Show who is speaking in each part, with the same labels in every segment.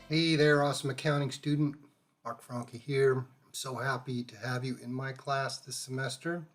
Speaker 1: Hey there, awesome accounting student. Mark Franke here. I'm so happy to have you in my class this semester.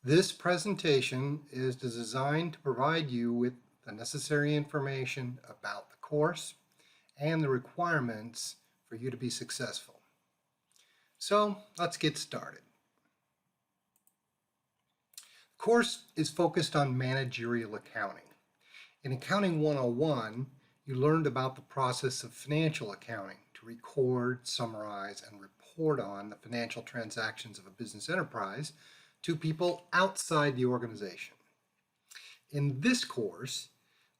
Speaker 1: This presentation is designed to provide you with the necessary information about the course and the requirements for you to be successful. So let's get started. The course is focused on managerial accounting. In Accounting 101, you learned about the process of financial accounting to record, summarize, and report on the financial transactions of a business enterprise to people outside the organization. In this course,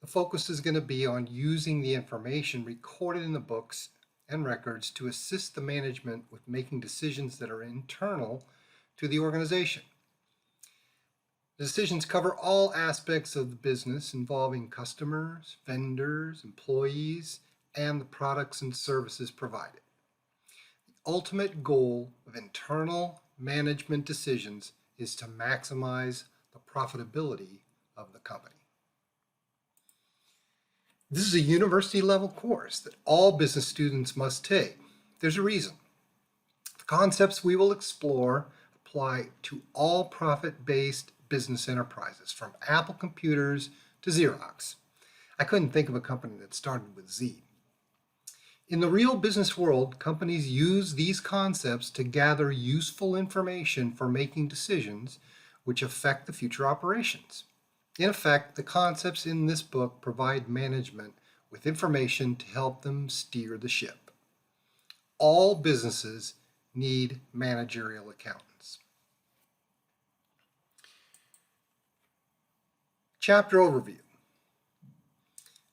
Speaker 1: the focus is going to be on using the information recorded in the books and records to assist the management with making decisions that are internal to the organization. The decisions cover all aspects of the business involving customers, vendors, employees, and the products and services provided. The ultimate goal of internal management decisions is to maximize the profitability of the company. This is a university level course that all business students must take. There's a reason. The concepts we will explore apply to all profit-based business enterprises, from Apple computers to Xerox. I couldn't think of a company that started with Z. In the real business world, companies use these concepts to gather useful information for making decisions which affect the future operations. In effect, the concepts in this book provide management with information to help them steer the ship. All businesses need managerial accountants. Chapter overview.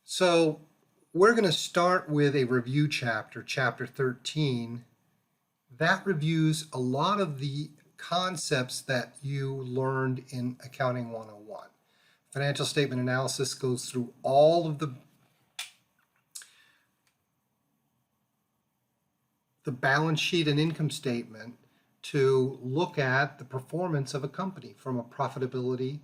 Speaker 1: So we're going to start with a review chapter, chapter 13. That reviews a lot of the concepts that you learned in Accounting 101. Financial statement analysis goes through all of the balance sheet and income statement to look at the performance of a company from a profitability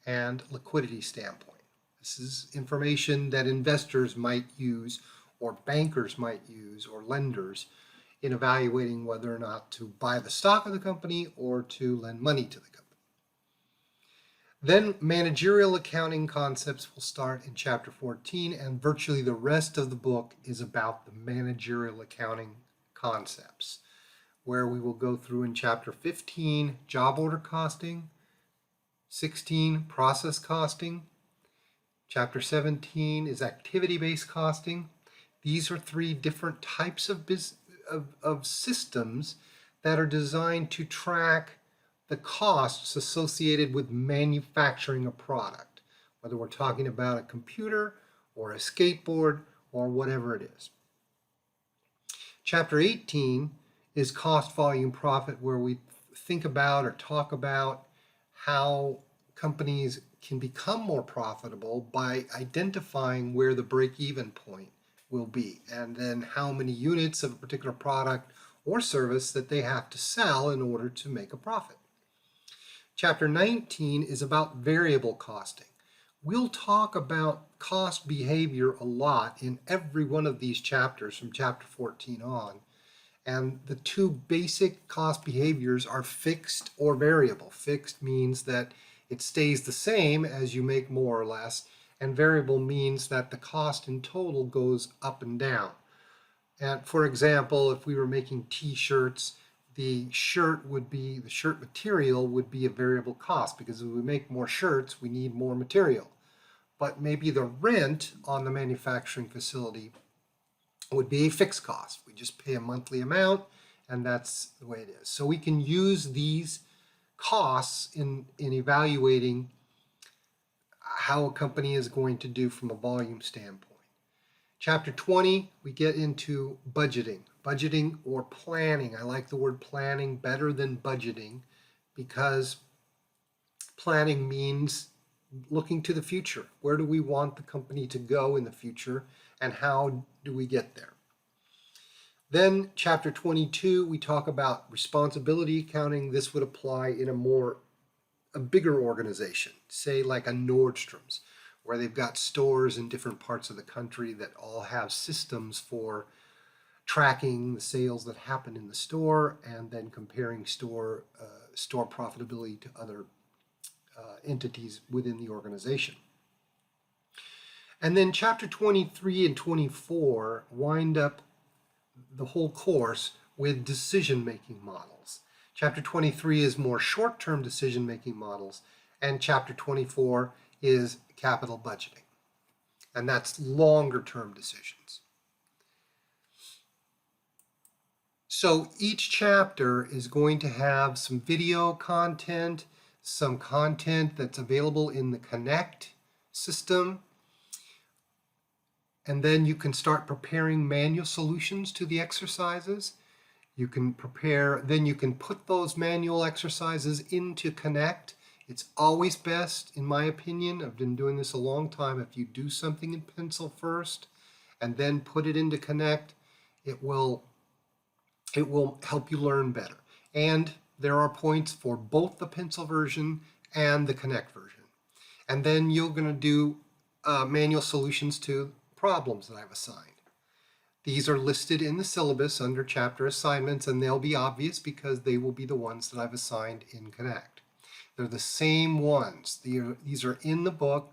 Speaker 1: and liquidity standpoint. This is information that investors might use, or bankers might use, or lenders in evaluating whether or not to buy the stock of the company or to lend money to the company. Then managerial accounting concepts will start in chapter 14, and virtually the rest of the book is about the managerial accounting concepts, where we will go through in chapter 15 job order costing, 16 process costing, chapter 17 is activity-based costing. These are three different types of systems that are designed to track the costs associated with manufacturing a product, whether we're talking about a computer or a skateboard or whatever it is. Chapter 18 is cost, volume, profit, where we think about or talk about how companies can become more profitable by identifying where the break-even point will be, and then how many units of a particular product or service that they have to sell in order to make a profit. Chapter 19 is about variable costing. We'll talk about cost behavior a lot in every one of these chapters from chapter 14 on. And the two basic cost behaviors are fixed or variable. Fixed means that it stays the same as you make more or less, and variable means that the cost in total goes up and down. And for example, if we were making t-shirts, the shirt material would be a variable cost, because if we make more shirts, we need more material. But maybe the rent on the manufacturing facility would be a fixed cost. We just pay a monthly amount, and that's the way it is. So we can use these costs in evaluating how a company is going to do from a volume standpoint. Chapter 20, we get into budgeting. Budgeting or planning. I like the word planning better than budgeting, because planning means looking to the future. Where do we want the company to go in the future, and how do we get there? Then chapter 22, we talk about responsibility accounting. This would apply in a bigger organization, say like a Nordstrom's, where they've got stores in different parts of the country that all have systems for tracking the sales that happen in the store and then comparing store profitability to other entities within the organization. And then chapter 23 and 24 wind up the whole course with decision-making models. Chapter 23 is more short-term decision-making models, and chapter 24 is capital budgeting. And that's longer-term decisions. So each chapter is going to have some video content, some content that's available in the Connect system, and then you can start preparing manual solutions to the exercises. You can prepare, then you can put those manual exercises into Connect. It's always best, in my opinion, I've been doing this a long time, if you do something in pencil first and then put it into Connect, it will help you learn better. And there are points for both the pencil version and the Connect version. And then you're going to do manual solutions to problems that I've assigned. These are listed in the syllabus under chapter assignments, and they'll be obvious because they will be the ones that I've assigned in Connect. They're the same ones. These are in the book,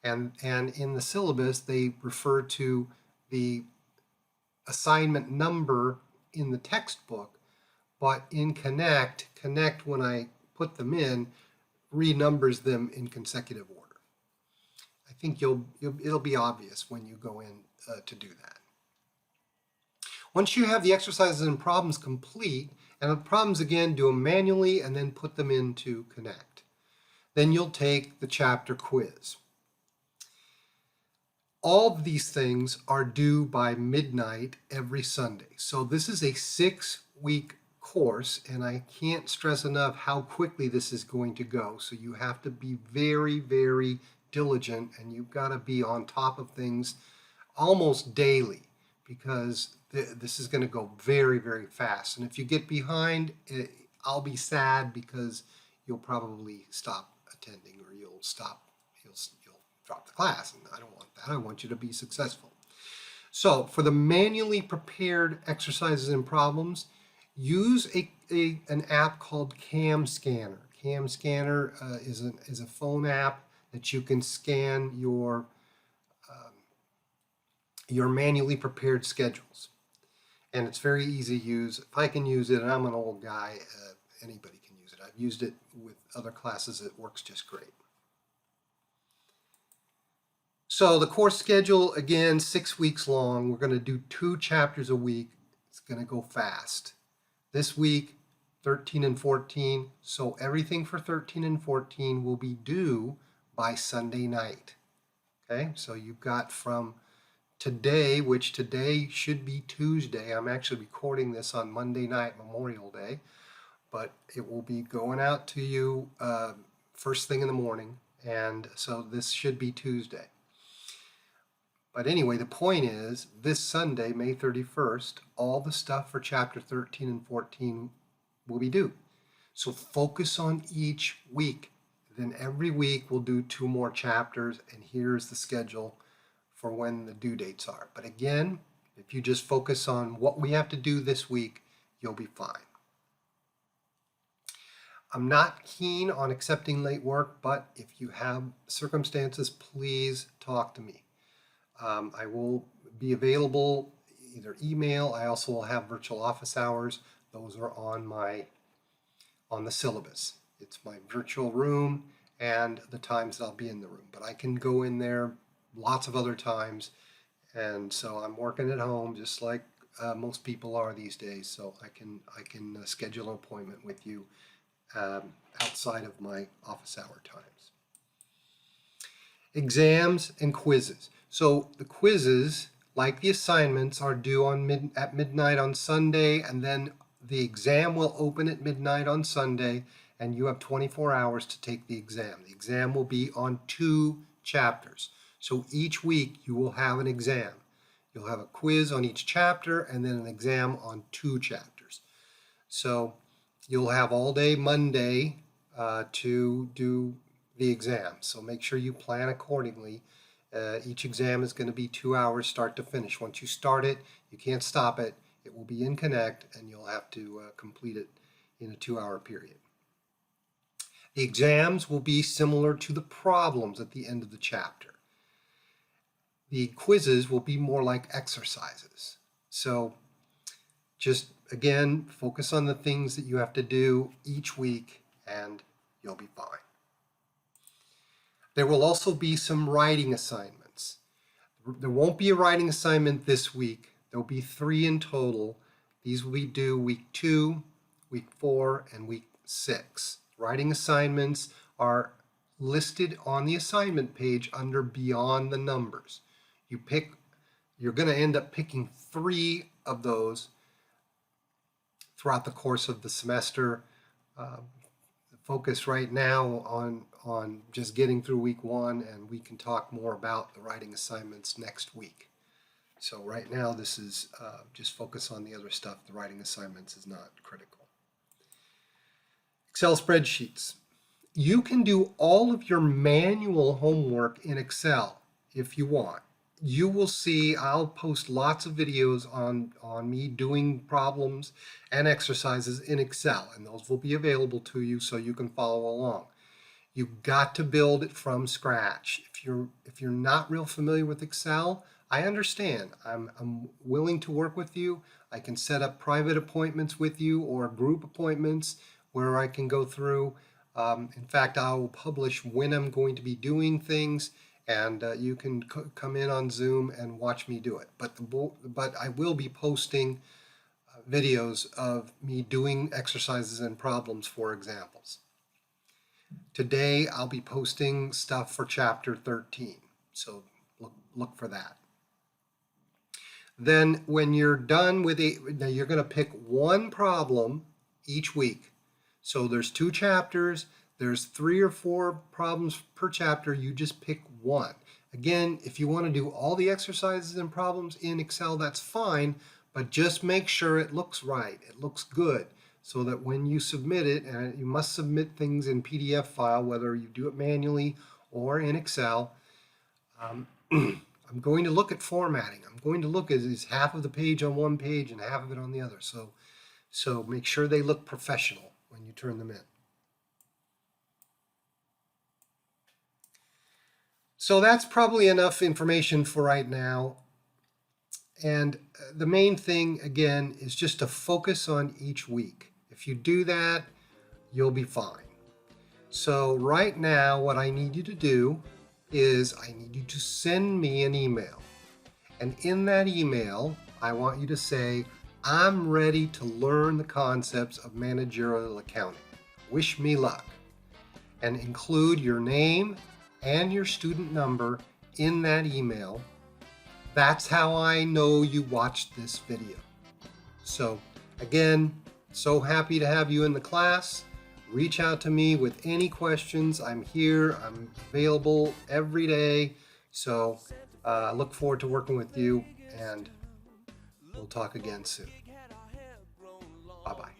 Speaker 1: and in the syllabus they refer to the assignment number in the textbook, but in Connect, when I put them in, renumbers them in consecutive order. I think it'll be obvious when you go in to do that. Once you have the exercises and problems complete, and the problems again, do them manually and then put them into Connect. Then you'll take the chapter quiz. All of these things are due by midnight every Sunday. So this is a 6-week course, and I can't stress enough how quickly this is going to go. So you have to be very, very diligent, and you've got to be on top of things almost daily, because this is going to go very, very fast. And if you get behind, I'll be sad, because you'll probably stop attending, or you'll drop the class, and I don't want that. I want you to be successful. So for the manually prepared exercises and problems, use an app called Cam Scanner. Cam Scanner is a phone app that you can scan your manually prepared schedules. And it's very easy to use. If I can use it, and I'm an old guy, anybody can use it. I've used it with other classes. It works just great. So the course schedule, again, 6 weeks long. We're going to do 2 chapters a week. It's going to go fast. This week, 13 and 14. So everything for 13 and 14 will be due by Sunday night. Okay, so you've got from today, which today should be Tuesday. I'm actually recording this on Monday night, Memorial Day, but it will be going out to you first thing in the morning, and so this should be Tuesday. But anyway, the point is, this Sunday, May 31st, all the stuff for chapter 13 and 14 will be due. So focus on each week. Then every week we'll do 2 more chapters, and here's the schedule for when the due dates are. But again, if you just focus on what we have to do this week, you'll be fine. I'm not keen on accepting late work, but if you have circumstances, please talk to me. I will be available, either email. I also will have virtual office hours. Those are on the syllabus. It's my virtual room and the times that I'll be in the room. But I can go in there lots of other times, and so I'm working at home just like most people are these days. So I can schedule an appointment with you outside of my office hour times. Exams and quizzes. So the quizzes, like the assignments, are due at midnight on Sunday, and then the exam will open at midnight on Sunday, and you have 24 hours to take the exam. The exam will be on 2 chapters. So each week you will have an exam. You'll have a quiz on each chapter and then an exam on 2 chapters. So you'll have all day Monday to do the exam. So make sure you plan accordingly. Each exam is going to be 2 hours start to finish. Once you start it, you can't stop it. It will be in Connect, and you'll have to complete it in a 2-hour period. The exams will be similar to the problems at the end of the chapter. The quizzes will be more like exercises. So just, again, focus on the things that you have to do each week, and you'll be fine. There will also be some writing assignments. There won't be a writing assignment this week. There'll be 3 in total. These will be due week 2, week 4, and week 6. Writing assignments are listed on the assignment page under Beyond the Numbers. You're going to end up picking 3 of those throughout the course of the semester. Focus right now on just getting through week 1, and we can talk more about the writing assignments next week. So right now this is just focus on the other stuff. The writing assignments is not critical. Excel spreadsheets. You can do all of your manual homework in Excel if you want. You will see I'll post lots of videos on me doing problems and exercises in Excel, and those will be available to you so you can follow along. You've got to build it from scratch. If you're not real familiar with Excel, I understand. I'm willing to work with you. I can set up private appointments with you or group appointments where I can go through. In fact, I will publish when I'm going to be doing things, and you can come in on Zoom and watch me do it. But I will be posting videos of me doing exercises and problems for examples. Today I'll be posting stuff for chapter 13, so look for that. Then when you're done with it, now you're going to pick one problem each week. So there's 2 chapters, there's 3 or 4 problems per chapter. You just pick one. Again, if you want to do all the exercises and problems in Excel, that's fine, but just make sure it looks right, it looks good, so that when you submit it, and you must submit things in PDF file, whether you do it manually or in Excel, I'm going to look at formatting. I'm going to look at is half of the page on one page and half of it on the other. So make sure they look professional when you turn them in. So that's probably enough information for right now. And the main thing, again, is just to focus on each week. If you do that, you'll be fine. So right now, what I need you to do is I need you to send me an email. And in that email, I want you to say, I'm ready to learn the concepts of managerial accounting. Wish me luck. And include your name and your student number in that email. That's how I know you watched this video. So again, so happy to have you in the class. Reach out to me with any questions. I'm here. I'm available every day. So I look forward to working with you, and we'll talk again soon. Bye-bye.